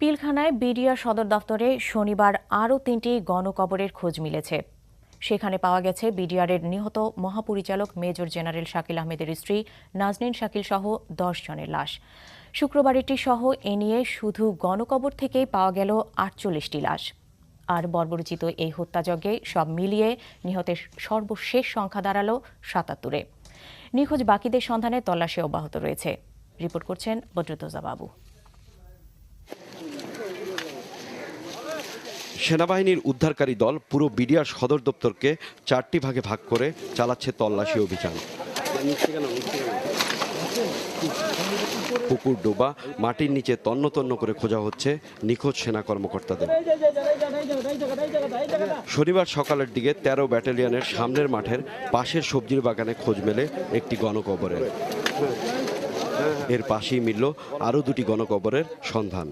পিলখানায় BDR সদর দফতরে শনিবার আরও ৩টি গণকবরের খোঁজ মিলেছে। সেখানে পাওয়া গেছে বিডিআরের নিহত মহাপরিচালক মেজর জেনারেল শাকিল আহমেদের স্ত্রী নাজনীন শাকিল সহ ১০ জনের লাশ। শুক্রবার এটি সহ এ নিয়ে শুধু গণকবর থেকেই পাওয়া গেল ৪৮টি লাশ। আর বর্বরোচিত এই হত্যাযজ্ঞে সব মিলিয়ে নিহতের সর্বশেষ সংখ্যা দাঁড়ালো ৭৭-এ। নিখোঁজ বাকিদের সন্ধানে তল্লাশি অব্যাহত রয়েছে। রিপোর্ট করছেন বদরুদ্দোজা বাবু। সেনাবাহিনীর উদ্ধারকারী দল পুরো বিডিআর সদর দপ্তরকে ৪টি ভাগে ভাগ করে চালাচ্ছে তল্লাশি অভিযান। পুকুর ডোবা, মাটির নিচে তন্ন তন্ন করে খোঁজা হচ্ছে নিখোঁজ সেনা কর্মকর্তাদের। শনিবার সকালের দিকে ১৩ ব্যাটালিয়নের সামনের মাঠের পাশের সবজির বাগানে খোঁজ মেলে একটি গণকবরের। এর পাশেই মিলল আরও ২টি গণকবরের সন্ধান।